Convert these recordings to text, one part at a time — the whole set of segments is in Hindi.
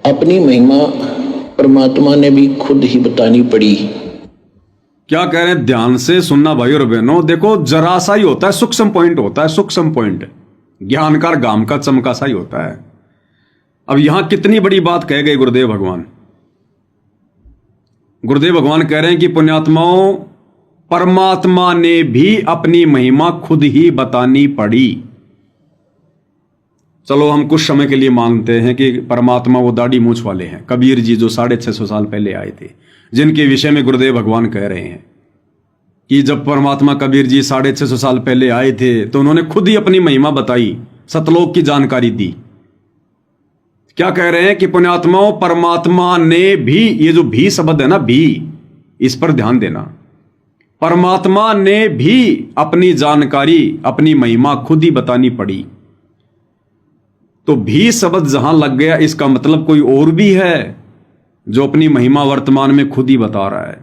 अपनी महिमा परमात्मा ने भी खुद ही बतानी पड़ी। क्या कह रहे हैं, ध्यान से सुनना भाई और बहनों। देखो जरा सा ही होता है, सूक्ष्म पॉइंट होता है, सूक्ष्म पॉइंट ज्ञान का गाम का चमका सा ही होता है। अब यहां कितनी बड़ी बात कह गए गुरुदेव भगवान। गुरुदेव भगवान कह रहे हैं कि पुण्यात्माओं, परमात्मा ने भी अपनी महिमा खुद ही बतानी पड़ी। चलो हम कुछ समय के लिए मानते हैं कि परमात्मा वो दाढ़ी मूछ वाले हैं, कबीर जी जो 650 साल पहले आए थे, जिनके विषय में गुरुदेव भगवान कह रहे हैं कि जब परमात्मा कबीर जी 650 साल पहले आए थे तो उन्होंने खुद ही अपनी महिमा बताई, सतलोक की जानकारी दी। क्या कह रहे हैं कि पुण्यात्माओं, परमात्मा ने भी, ये जो भी शब्द है ना, भी, इस पर ध्यान देना, परमात्मा ने भी अपनी जानकारी, अपनी महिमा खुद ही बतानी पड़ी। तो भी शब्द जहां लग गया, इसका मतलब कोई और भी है जो अपनी महिमा वर्तमान में खुद ही बता रहा है।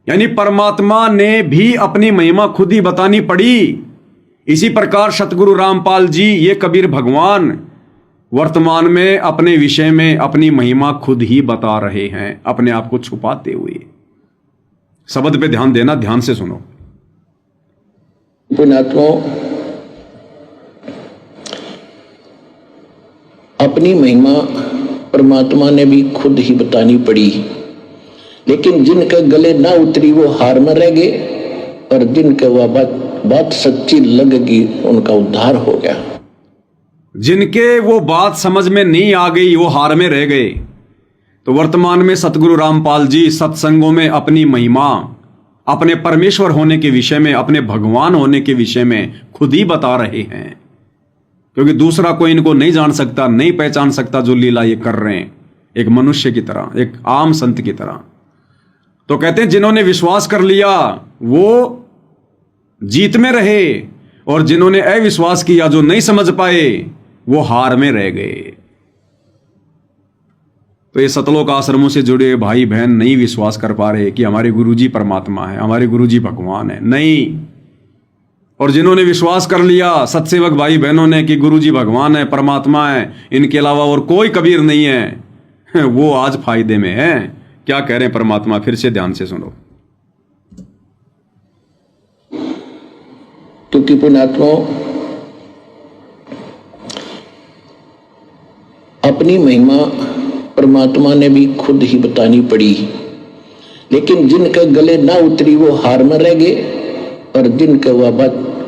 यानी परमात्मा ने भी अपनी महिमा खुद ही बतानी पड़ी। इसी प्रकार सतगुरु रामपाल जी, ये कबीर भगवान वर्तमान में अपने विषय में अपनी महिमा खुद ही बता रहे हैं, अपने आप को छुपाते हुए। शब्द पे ध्यान देना, ध्यान से सुनो। पुण्यात्माओं, अपनी महिमा परमात्मा ने भी खुद ही बतानी पड़ी, लेकिन जिनके गले ना उतरी वो हार में रह गए, और जिनके वह बात सच्ची लगेगी उनका उद्धार हो गया। जिनके वो बात समझ में नहीं आ गई वो हार में रह गए। तो वर्तमान में सतगुरु रामपाल जी सत्संगों में अपनी महिमा, अपने परमेश्वर होने के विषय में, अपने भगवान होने के विषय में खुद ही बता रहे हैं, क्योंकि दूसरा कोई इनको नहीं जान सकता, नहीं पहचान सकता जो लीला ये कर रहे हैं, एक मनुष्य की तरह, एक आम संत की तरह। तो कहते हैं जिन्होंने विश्वास कर लिया वो जीत में रहे, और जिन्होंने अविश्वास किया, जो नहीं समझ पाए, वो हार में रह गए। तो ये सतलोक आश्रमों से जुड़े भाई बहन नहीं विश्वास कर पा रहे कि हमारे गुरुजी परमात्मा है, हमारे गुरुजी भगवान है, नहीं। और जिन्होंने विश्वास कर लिया सत्सेवक भाई बहनों ने कि गुरुजी भगवान है, परमात्मा है, इनके अलावा और कोई कबीर नहीं है, वो आज फायदे में है। क्या कह रहे हैं परमात्मा, फिर से ध्यान से सुनो। क्योंकि पुण्यात्माओं, अपनी महिमा परमात्मा ने भी खुद ही बतानी पड़ी, लेकिन जिनके गले ना उतरी वो हार में रह गए, और जिनके वह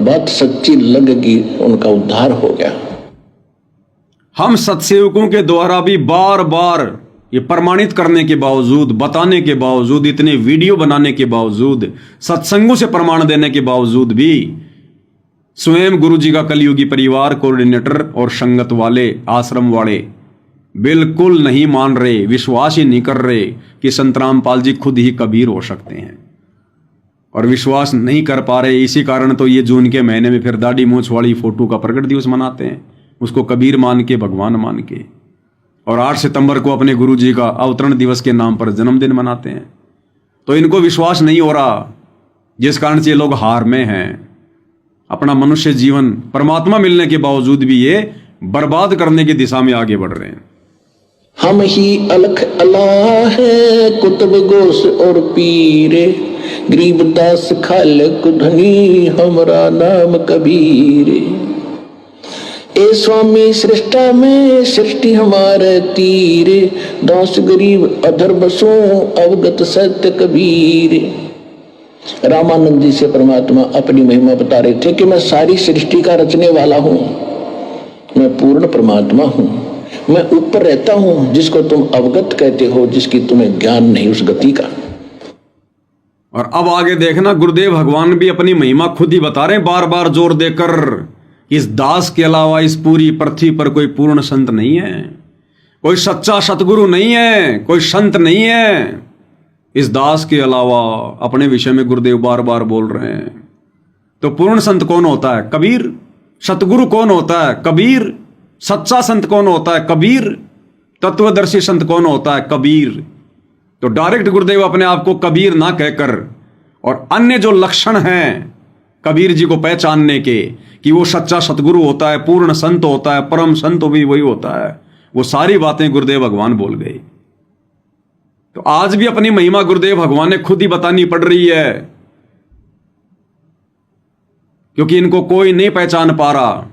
बात सच्ची लगेगी उनका उद्धार हो गया। हम सत्सेवकों के द्वारा भी बार बार ये प्रमाणित करने के बावजूद, बताने के बावजूद, इतने वीडियो बनाने के बावजूद, सत्संगों से प्रमाण देने के बावजूद भी स्वयं गुरुजी का कलयुगी परिवार, कोऑर्डिनेटर और संगत वाले, आश्रम वाले बिल्कुल नहीं मान रहे, विश्वास ही नहीं कर रहे कि संत रामपाल जी खुद ही कबीर हो सकते हैं, और विश्वास नहीं कर पा रहे। इसी कारण तो ये जून के महीने में फिर दाढ़ी मूछ वाली फोटो का प्रकट दिवस मनाते हैं, उसको कबीर मान के, भगवान मान के। और 8 सितंबर को अपने गुरुजी का अवतरण दिवस के नाम पर जन्मदिन मनाते हैं। तो इनको विश्वास नहीं हो रहा, जिस कारण से ये लोग हार में हैं। अपना मनुष्य जीवन परमात्मा मिलने के बावजूद भी ये बर्बाद करने की दिशा में आगे बढ़ रहे हैं। हम ही अलख अल्लाह है, कुतुब गोस और पीरे, गरीबदास खालक धनी, हमरा नाम कबीरे। ए स्वामी सृष्टा में सृष्टि हमारे तीरे, दास गरीब अधर बसो अवगत सत्य कबीरे। रामानंद जी से परमात्मा अपनी महिमा बता रहे थे कि मैं सारी सृष्टि का रचने वाला हूं, मैं पूर्ण परमात्मा हूं, मैं ऊपर रहता हूं, जिसको तुम अवगत कहते हो, जिसकी तुम्हें ज्ञान नहीं उस गति का। और अब आगे देखना, गुरुदेव भगवान भी अपनी महिमा खुद ही बता रहे हैं, बार बार जोर देकर। इस दास के अलावा इस पूरी पृथ्वी पर कोई पूर्ण संत नहीं है, कोई सच्चा सतगुरु नहीं है, कोई संत नहीं है इस दास के अलावा। अपने विषय में गुरुदेव बार बार बोल रहे हैं। तो पूर्ण संत कौन होता है? कबीर। सतगुरु कौन होता है? कबीर। सच्चा संत कौन होता है? कबीर। तत्वदर्शी संत कौन होता है? कबीर। तो डायरेक्ट गुरुदेव अपने आप को कबीर ना कहकर, और अन्य जो लक्षण हैं कबीर जी को पहचानने के, कि वो सच्चा सतगुरु होता है, पूर्ण संत होता है, परम संत भी वही होता है, वो सारी बातें गुरुदेव भगवान बोल गए। तो आज भी अपनी महिमा गुरुदेव भगवान ने खुद ही बतानी पड़ रही है, क्योंकि इनको कोई नहीं पहचान पा रहा।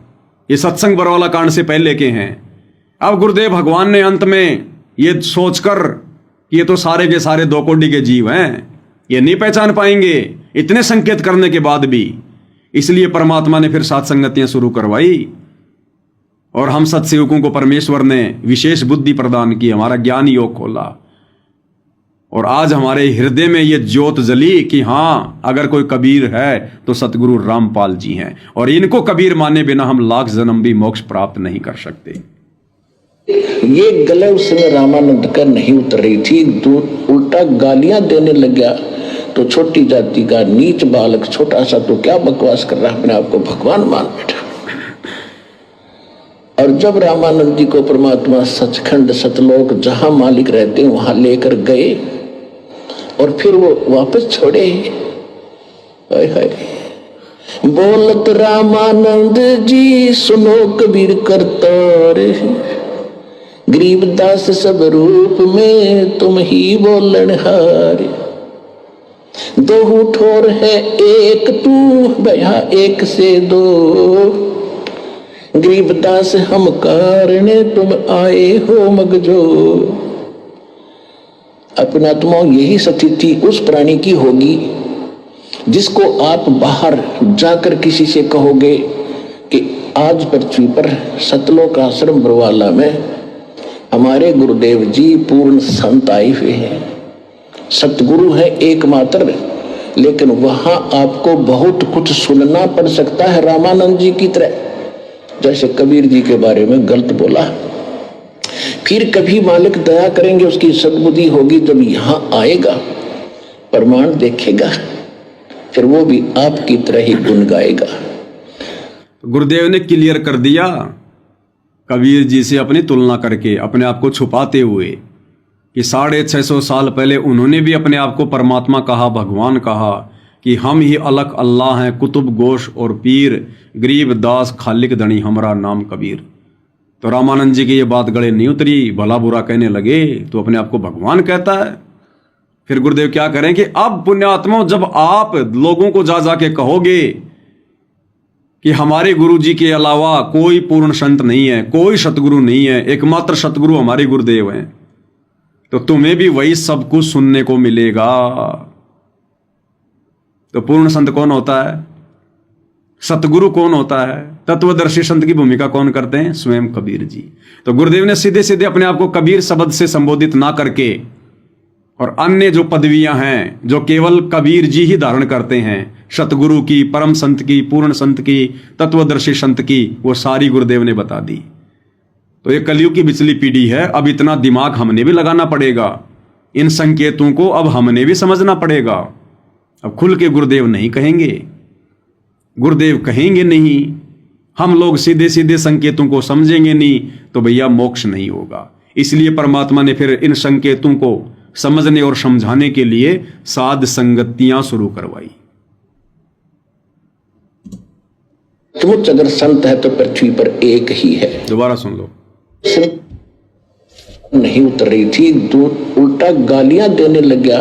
ये सत्संग बरवाला कांड से पहले के हैं। अब गुरुदेव भगवान ने अंत में ये सोचकर कि ये तो सारे के सारे दो कोटि के जीव हैं, ये नहीं पहचान पाएंगे, इतने संकेत करने के बाद भी, इसलिए परमात्मा ने फिर सात संगतियां शुरू करवाई और हम सत्सेवकों को परमेश्वर ने विशेष बुद्धि प्रदान की, हमारा ज्ञान योग खोला और आज हमारे हृदय में ये ज्योत जली कि हाँ, अगर कोई कबीर है तो सतगुरु रामपाल जी हैं और इनको कबीर माने बिना हम लाख जन्म भी मोक्ष प्राप्त नहीं कर सकते। ये गले उस समय रामानंद का नहीं उतर रही थी, उल्टा गालियां देने लग गया। तो छोटी जाति का नीच बालक, छोटा सा तो क्या बकवास कर रहा है, अपने आप को भगवान मान बैठा। और जब रामानंद जी को परमात्मा सचखंड सतलोक जहां मालिक रहते हैं वहां लेकर गए और फिर वो वापस छोड़े। हाय हाय, बोलत रामानंद जी सुनो कबीर करतार, गरीबदास सब रूप में तुम ही बोलनहार। दो ठोर है एक तू भया एक से दो, गरीबदास हम कारणे तुम आए हो मगजो। अपनात्मा यही स्थिति उस प्राणी की होगी जिसको आप बाहर जाकर किसी से कहोगे कि आज पृथ्वी पर सतलोक आश्रम बरवाला में हमारे गुरुदेव जी पूर्ण संत आए हुए हैं, सतगुरु है एकमात्र, लेकिन वहां आपको बहुत कुछ सुनना पड़ सकता है रामानंद जी की तरह, जैसे कबीर जी के बारे में गलत बोला। फिर कभी मालिक दया करेंगे, उसकी सद्बुद्धि होगी, जब यहां आएगा प्रमाण देखेगा, फिर वो भी आपकी तरह ही गुण गाएगा। गुरुदेव ने क्लियर कर दिया कबीर जी से अपनी तुलना करके, अपने आप को छुपाते हुए, कि 650 साल पहले उन्होंने भी अपने आप को परमात्मा कहा, भगवान कहा कि हम ही अलग अल्लाह हैं, कुतुब गोश और पीर, गरीब दास खालिक धनी हमारा नाम कबीर। तो रामानंद जी की ये बात गले नहीं उतरी, भला बुरा कहने लगे, तो अपने आप को भगवान कहता है। फिर गुरुदेव क्या करें कि अब पुण्यात्मा, जब आप लोगों को जा जाके कहोगे कि हमारे गुरु जी के अलावा कोई पूर्ण संत नहीं है, कोई सतगुरु नहीं है, एकमात्र सतगुरु हमारे गुरुदेव हैं, तो तुम्हें भी वही सब कुछ सुनने को मिलेगा। तो पूर्ण संत कौन होता है, सतगुरु कौन होता है, तत्वदर्शी संत की भूमिका कौन करते हैं, स्वयं कबीर जी। तो गुरुदेव ने सीधे सीधे अपने आप को कबीर शब्द से संबोधित ना करके, और अन्य जो पदवियां हैं जो केवल कबीर जी ही धारण करते हैं, सतगुरु की, परम संत की, पूर्ण संत की, तत्वदर्शी संत की, वो सारी गुरुदेव ने बता दी। तो ये कलयुग की बिचली पीढ़ी है, अब इतना दिमाग हमने भी लगाना पड़ेगा, इन संकेतों को अब हमने भी समझना पड़ेगा। अब खुल के गुरुदेव नहीं कहेंगे, गुरुदेव कहेंगे नहीं, हम लोग सीधे सीधे संकेतों को समझेंगे नहीं, तो भैया मोक्ष नहीं होगा। इसलिए परमात्मा ने फिर इन संकेतों को समझने और समझाने के लिए साध संगतियां शुरू करवाई। सचमुच अगर संत है तो पृथ्वी पर एक ही है। दोबारा सुन लो। नहीं उतर रही थी, उल्टा गालियां देने लग गया।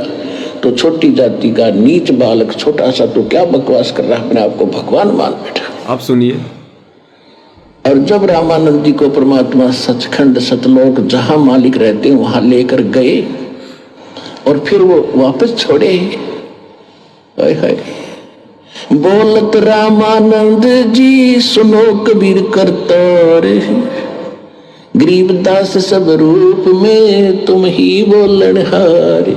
तो छोटी जाति का नीच बालक, छोटा सा तो क्या बकवास कर रहा है, अपने आप को भगवान मान बैठा। आप सुनिए। और जब रामानंद जी को परमात्मा सचखंड सतलोक जहां मालिक रहते हैं वहां लेकर गए और फिर वो वापस छोड़े। हाय हाय, बोलत रामानंद जी सुनो कबीर करतार, गरीबदास सब रूप में तुम ही बोलनहार।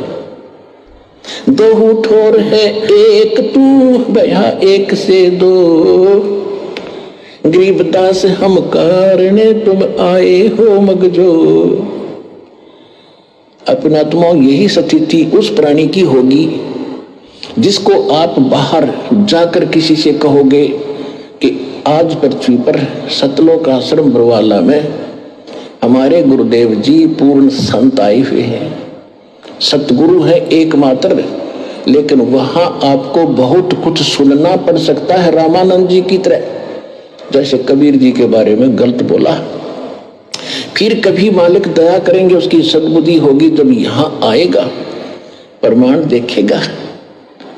दो ठोर है एक तू भया एक से दो, गरीबदास हम कारणे तुम आए हो मगजो। अपनात्मा यही स्थिति उस प्राणी की होगी जिसको आप बाहर जाकर किसी से कहोगे कि आज पृथ्वी पर सतलोक आश्रम बरवाला में हमारे गुरुदेव जी पूर्ण संत आए हुए हैं, सतगुरु है एकमात्र, लेकिन वहां आपको बहुत कुछ सुनना पड़ सकता है रामानंद जी की तरह, जैसे कबीर जी के बारे में गलत बोला। फिर कभी मालिक दया करेंगे, उसकी सद्बुद्धि होगी, जब यहाँ आएगा प्रमाण देखेगा,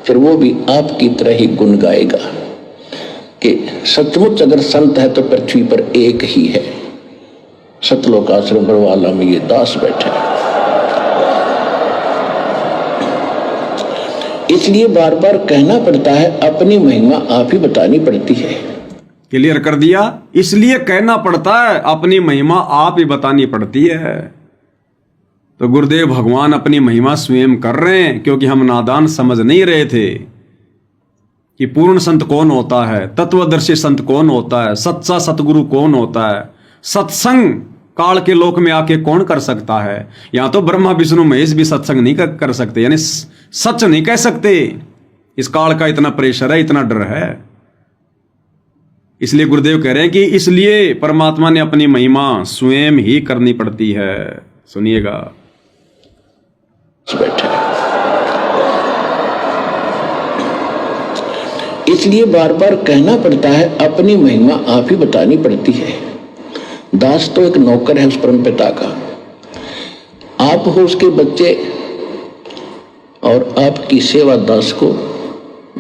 फिर वो भी आपकी तरह ही गुण गाएगा कि सचमुच अगर संत है तो पृथ्वी पर एक ही है, सतलोक आश्रम बरवाला में ये दास बैठे हैं। इसलिए बार बार कहना पड़ता है, अपनी महिमा आप ही बतानी पड़ती है। क्लियर कर दिया। इसलिए कहना पड़ता है, अपनी महिमा आप ही बतानी पड़ती है। तो गुरुदेव भगवान अपनी महिमा स्वयं कर रहे हैं, क्योंकि हम नादान समझ नहीं रहे थे कि पूर्ण संत कौन होता है, तत्वदर्शी संत कौन होता है, सच्चा सतगुरु कौन होता है, सत्संग काल के लोक में आके कौन कर सकता है। यहां तो ब्रह्मा विष्णु महेश भी सत्संग नहीं कर सकते, यानी सच नहीं कह सकते। इस काल का इतना प्रेशर है, इतना डर है। इसलिए गुरुदेव कह रहे हैं कि इसलिए परमात्मा ने अपनी महिमा स्वयं ही करनी पड़ती है। सुनिएगा। इसलिए बार बार कहना पड़ता है, अपनी महिमा आप ही बतानी पड़ती है। दास तो एक नौकर है उस परम पिता का, आप हो उसके बच्चे और आपकी सेवा दास को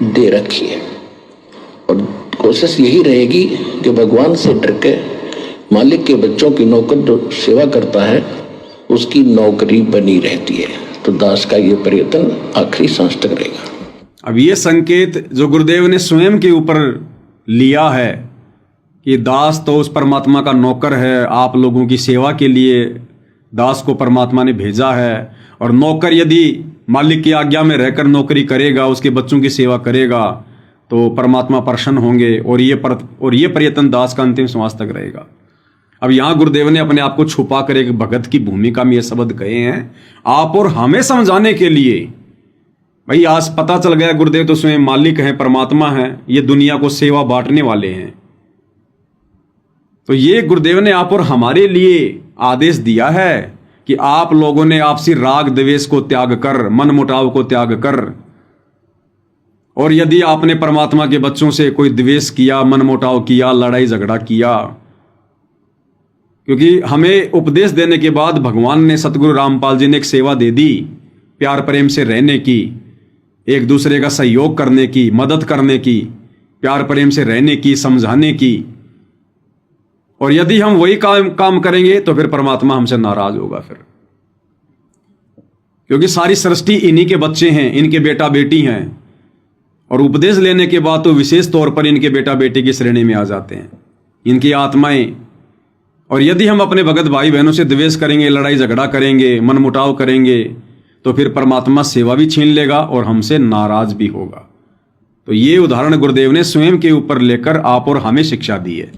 दे रखी है। और कोशिश यही रहेगी कि भगवान से डर के मालिक के बच्चों की नौकर जो सेवा करता है उसकी नौकरी बनी रहती है। तो दास का ये प्रयत्न आखिरी सांस तक रहेगा। अब ये संकेत जो गुरुदेव ने स्वयं के ऊपर लिया है कि दास तो उस परमात्मा का नौकर है, आप लोगों की सेवा के लिए दास को परमात्मा ने भेजा है। और नौकर यदि मालिक की आज्ञा में रहकर नौकरी करेगा, उसके बच्चों की सेवा करेगा, तो परमात्मा प्रसन्न होंगे। और ये प्रयत्न दास का अंतिम श्वास तक रहेगा। अब यहाँ गुरुदेव ने अपने आप को छुपा कर एक भगत की भूमिका में ये शब्द कहे हैं, आप और हमें समझाने के लिए। भाई आज पता चल गया गुरुदेव तो स्वयं मालिक हैं, परमात्मा हैं, ये दुनिया को सेवा बांटने वाले हैं। तो ये गुरुदेव ने आप और हमारे लिए आदेश दिया है कि आप लोगों ने आपसी राग द्वेष को त्याग कर, मन मुटाव को त्याग कर, और यदि आपने परमात्मा के बच्चों से कोई द्वेष किया, मन मुटाव किया, लड़ाई झगड़ा किया, क्योंकि हमें उपदेश देने के बाद भगवान ने, सतगुरु रामपाल जी ने एक सेवा दे दी, प्यार प्रेम से रहने की, एक दूसरे का सहयोग करने की, मदद करने की, प्यार प्रेम से रहने की, समझाने की। और यदि हम वही काम करेंगे तो फिर परमात्मा हमसे नाराज होगा फिर, क्योंकि सारी सृष्टि इन्हीं के बच्चे हैं, इनके बेटा बेटी हैं। और उपदेश लेने के बाद तो विशेष तौर पर इनके बेटा बेटी की श्रेणी में आ जाते हैं, इनकी आत्माएं। और यदि हम अपने भगत भाई बहनों से द्वेष करेंगे, लड़ाई झगड़ा करेंगे, मनमुटाव करेंगे, तो फिर परमात्मा सेवा भी छीन लेगा और हमसे नाराज भी होगा। तो ये उदाहरण गुरुदेव ने स्वयं के ऊपर लेकर आप और हमें शिक्षा दी है।